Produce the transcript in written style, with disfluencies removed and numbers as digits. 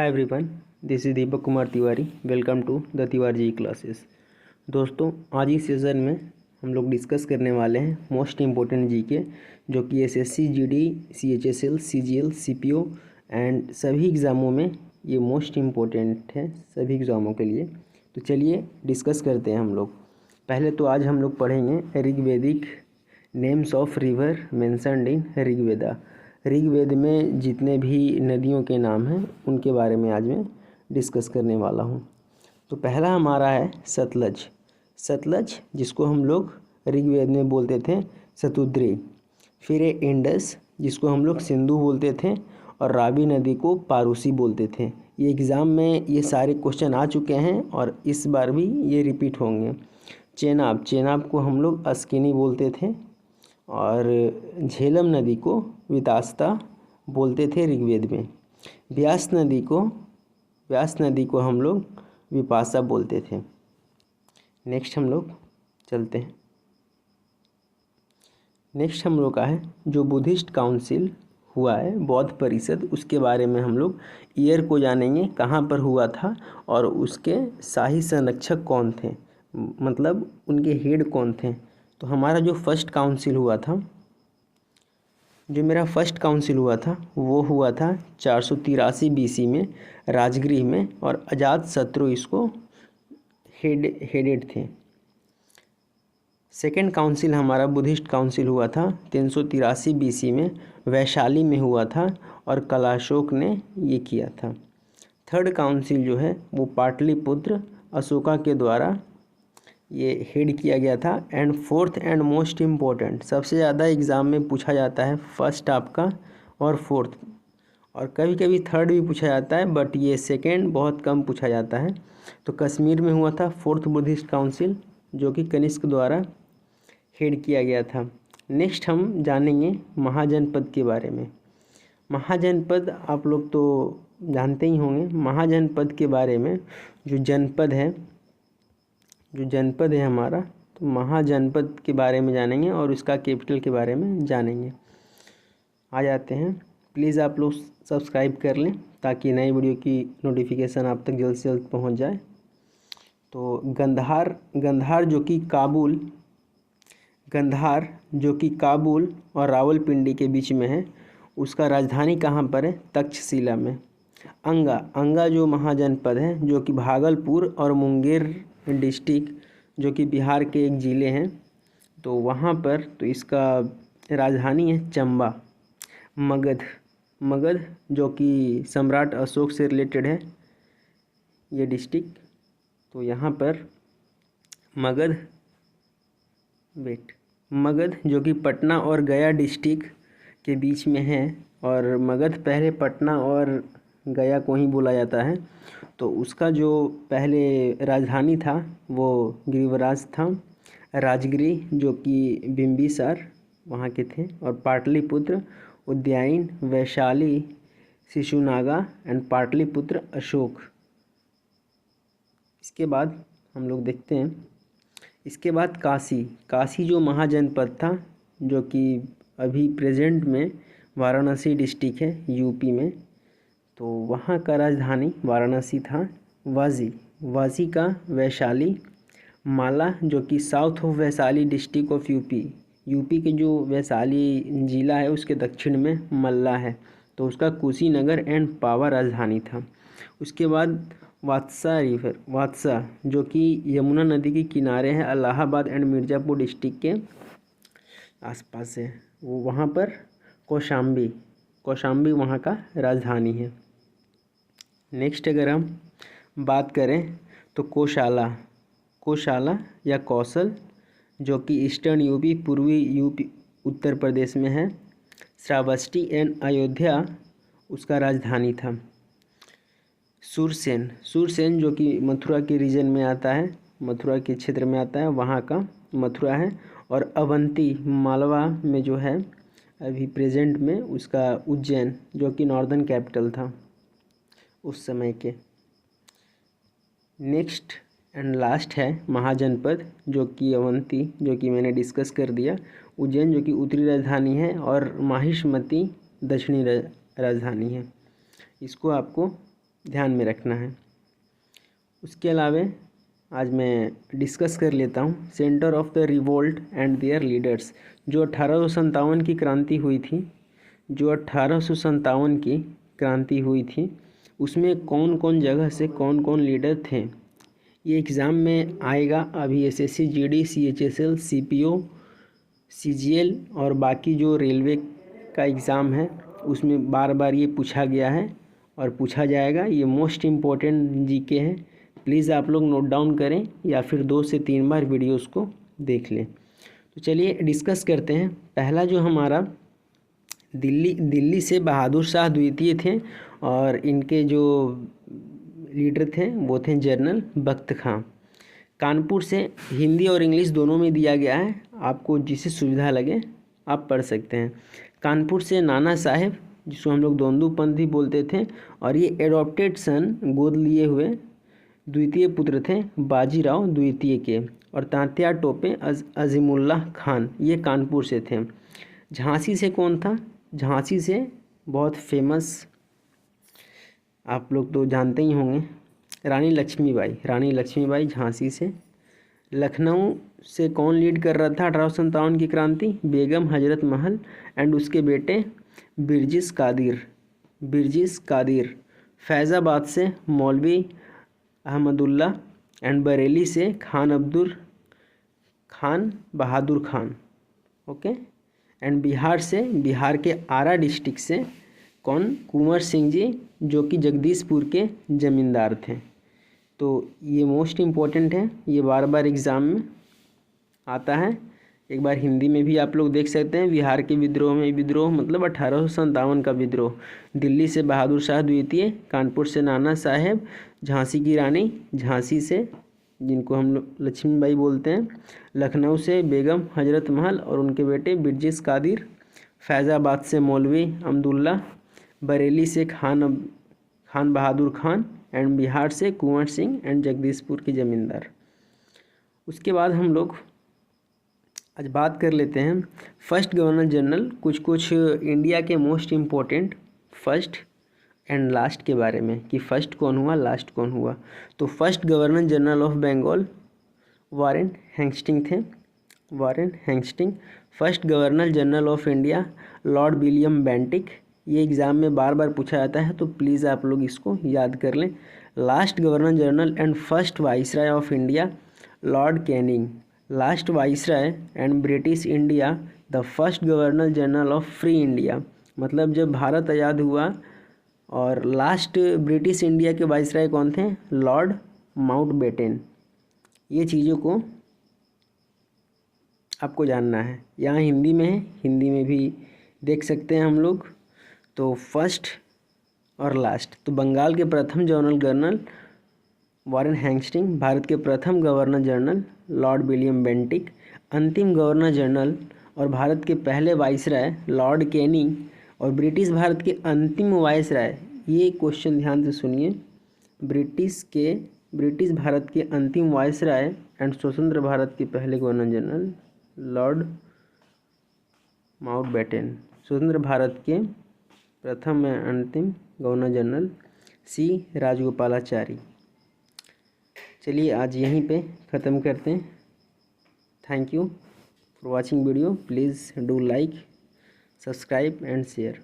Everyone, this is Deepak Kumar Tiwari. Welcome to the Tiwari ji classes. दोस्तों, आज इस सेशन में हम लोग डिस्कस करने वाले हैं मोस्ट इम्पोर्टेंट जीके, जो कि SSC, GD, CHSL, CGL, CPO and सभी एग्ज़ामों में ये मोस्ट इम्पोर्टेंट है, सभी एग्ज़ामों के लिए। तो चलिए डिस्कस करते हैं हम लोग। पहले तो आज हम लोग पढ़ेंगे Rigvedic names of river mentioned in Rigveda. Rigveda में जितने भी नदियों के नाम हैं उनके बारे में आज मैं डिस्कस करने वाला हूँ। तो पहला हमारा है सतलज। सतलज जिसको हम लोग ऋग्वेद में बोलते थे शतुद्री। फिर है इंडस जिसको हम लोग सिंधु बोलते थे, और रावी नदी को पारूसी बोलते थे। ये एग्ज़ाम में ये सारे क्वेश्चन आ चुके हैं और इस बार भी ये रिपीट होंगे। चेनाब, चेनाब को हम लोग अस्किनी बोलते थे, और झेलम नदी को वितास्ता बोलते थे ऋग्वेद में। व्यास नदी को हम लोग विपाशा बोलते थे। नेक्स्ट हम लोग चलते हैं। नेक्स्ट हम लोग का है जो बुद्धिस्ट काउंसिल हुआ है, बौद्ध परिषद, उसके बारे में हम लोग ईयर को जानेंगे, कहाँ पर हुआ था और उसके शाही संरक्षक कौन थे, मतलब उनके हेड कौन थे। तो हमारा जो फर्स्ट काउंसिल हुआ था, जो मेरा फर्स्ट काउंसिल हुआ था वो हुआ था 483 बीसी में राजगृह में, और अजातशत्रु इसको हेडेड थे। सेकेंड काउंसिल हमारा बुद्धिस्ट काउंसिल हुआ था 383 बीसी में वैशाली में हुआ था, और कलाशोक ने ये किया था। थर्ड काउंसिल जो है वो पाटलिपुत्र अशोका के द्वारा ये हेड किया गया था। And fourth and most important, सबसे ज़्यादा एग्ज़ाम में पूछा जाता है फर्स्ट आपका और फोर्थ, और कभी कभी थर्ड भी पूछा जाता है, बट ये सेकेंड बहुत कम पूछा जाता है। तो कश्मीर में हुआ था फोर्थ बुद्धिस्ट काउंसिल, जो कि कनिष्क द्वारा हेड किया गया था। नेक्स्ट हम जानेंगे महाजनपद के बारे में। महाजनपद आप लोग तो जानते ही होंगे। महाजनपद के बारे में जो जनपद है हमारा, तो महाजनपद के बारे में जानेंगे और उसका कैपिटल के बारे में जानेंगे। आ जाते हैं। प्लीज़ आप लोग सब्सक्राइब कर लें ताकि नई वीडियो की नोटिफिकेशन आप तक जल्द से जल्द पहुंच जाए। तो गंधार जो कि काबुल और रावलपिंडी के बीच में है, उसका राजधानी कहाँ पर है? तक्षशिला में। अंगा जो महाजनपद है, जो कि भागलपुर और मुंगेर डिस्ट्रिक्ट, जो कि बिहार के एक ज़िले हैं, तो वहाँ पर, तो इसका राजधानी है चंबा। मगध जो कि सम्राट अशोक से रिलेटेड है ये डिस्ट्रिक्ट, तो यहाँ पर मगध जो कि पटना और गया डिस्ट्रिक्ट के बीच में है, और मगध पहले पटना और गया को ही बोला जाता है। तो उसका जो पहले राजधानी था वो गिरिवराज था। राजगृह जो कि बिंबिसार वहाँ के थे, और पाटलिपुत्र, उज्जैन, वैशाली, शिशुनागा एंड पाटलिपुत्र अशोक। इसके बाद हम लोग देखते हैं, इसके बाद काशी जो महाजनपद था, जो कि अभी प्रेजेंट में वाराणसी डिस्ट्रिक्ट है यूपी में, तो वहाँ का राजधानी वाराणसी था। वाजी का वैशाली। माला जो कि south of Vaishali district of UP के जो वैशाली जिला है उसके दक्षिण में मल्ला है, तो उसका कुशीनगर एंड पावा राजधानी था। उसके बाद वात्सा जो कि यमुना नदी के किनारे है, इलाहाबाद एंड मिर्ज़ापुर डिस्ट्रिक्ट के आसपास है, वो वहाँ पर कौशाम्बी वहाँ का राजधानी है। नेक्स्ट अगर हम बात करें तो कोशाला या कौशल, जो कि ईस्टर्न यूपी, पूर्वी यूपी, उत्तर प्रदेश में है। श्रावस्ती एंड अयोध्या उसका राजधानी था। सुरसेन जो कि मथुरा के रीजन में आता है, मथुरा के क्षेत्र में आता है, वहाँ का मथुरा है। और अवंती मालवा में जो है अभी प्रेजेंट में, उसका उज्जैन, जो कि नॉर्दर्न कैपिटल था उस समय के। नेक्स्ट एंड लास्ट है महाजनपद, जो कि अवंती, जो कि मैंने डिस्कस कर दिया। उज्जैन जो कि उत्तरी राजधानी है, और माहिष्मती दक्षिणी राजधानी है। इसको आपको ध्यान में रखना है। उसके अलावा आज मैं डिस्कस कर लेता हूँ centre of the revolt and there leaders. जो 1857 की क्रांति हुई थी, जो 1857 की क्रांति हुई थी, उसमें कौन कौन जगह से कौन कौन लीडर थे, ये एग्ज़ाम में आएगा। अभी SSC, GD, CHSL, CPO, CGL और बाकी जो रेलवे का एग्ज़ाम है उसमें बार बार ये पूछा गया है और पूछा जाएगा। ये मोस्ट इम्पोर्टेंट जीके है, प्लीज़ आप लोग नोट डाउन करें या फिर 2 से 3 बार वीडियोस को देख लें। तो चलिए डिस्कस करते हैं। पहला जो हमारा दिल्ली से बहादुर शाह द्वितीय थे और इनके जो लीडर थे वो थे जनरल बख्त खां। कानपुर से हिंदी और इंग्लिश दोनों में दिया गया है, आपको जिससे सुविधा लगे आप पढ़ सकते हैं। कानपुर से नाना साहेब, जिसको हम लोग दोंदू पंत भी बोलते थे, और ये एडॉप्टेड सन, गोद लिए हुए द्वितीय पुत्र थे बाजीराव द्वितीय के। और तात्या टोपे अजीमुल्लाह खान, ये कानपुर से थे। झांसी से कौन था? झांसी से बहुत फेमस, आप लोग तो जानते ही होंगे, रानी लक्ष्मीबाई। रानी लक्ष्मीबाई झांसी से। लखनऊ से कौन लीड कर रहा था 1857 की क्रांति? बेगम हजरत महल एंड उसके बेटे बिरजिस कादिर। बिरजिस कादिर। फैज़ाबाद से मौलवी अहमदुल्ला एंड बरेली से खान बहादुर खान। ओके। एंड बिहार से, बिहार के आरा डिस्ट्रिक्ट से कौन? कुंवर सिंह जी, जो कि जगदीशपुर के ज़मींदार थे। तो ये मोस्ट इम्पोर्टेंट है, ये बार बार एग्ज़ाम में आता है। एक बार हिंदी में भी आप लोग देख सकते हैं। बिहार के विद्रोह में, विद्रोह मतलब 1857 का विद्रोह। दिल्ली से बहादुर शाह द्वितीय, कानपुर से नाना साहेब, झांसी की रानी, झांसी से जिनको हम लोग लक्ष्मीबाई बोलते हैं, लखनऊ से बेगम हजरत महल और उनके बेटे बिरजिस कादिर, फैज़ाबाद से मौलवी अहमदुल्ला, बरेली से खान बहादुर खान एंड बिहार से कुंवर सिंह एंड जगदीशपुर की ज़मींदार। उसके बाद हम लोग आज बात कर लेते हैं फर्स्ट गवर्नर जनरल, कुछ इंडिया के most important first and last के बारे में, कि फर्स्ट कौन हुआ, लास्ट कौन हुआ। तो first governor general of Bengal Warren Hasting थे, Warren Hasting. First governor general of India Lord William Bentinck. ये एग्ज़ाम में बार बार पूछा जाता है, तो प्लीज़ आप लोग इसको याद कर लें। Last governor general and first viceroy of India Lord Canning. Last viceroy and British India the first governor general of free India. मतलब जब भारत आज़ाद हुआ और लास्ट ब्रिटिश इंडिया के वाइसराय कौन थे? Lord Mountbatten. ये चीज़ों को आपको जानना है। यहाँ हिंदी में है, हिंदी में भी देख सकते हैं हम लोग। तो फर्स्ट और लास्ट, तो बंगाल के प्रथम गवर्नर वारेन हेस्टिंग, भारत के प्रथम governor general Lord William Bentinck, अंतिम गवर्नर जनरल और भारत के पहले वाइसराय लॉर्ड कैनिंग, और ब्रिटिश भारत के अंतिम वाइसराय, ये क्वेश्चन ध्यान से सुनिए, ब्रिटिश भारत के अंतिम वाइसराय एंड स्वतंत्र भारत के पहले गवर्नर जनरल लॉर्ड माउंटबेटन। स्वतंत्र भारत के प्रथम एवं अंतिम गवर्नर जनरल सी राजगोपालाचारी। चलिए आज यहीं पे ख़त्म करते हैं। Thank you for watching video. Please do like, subscribe and share.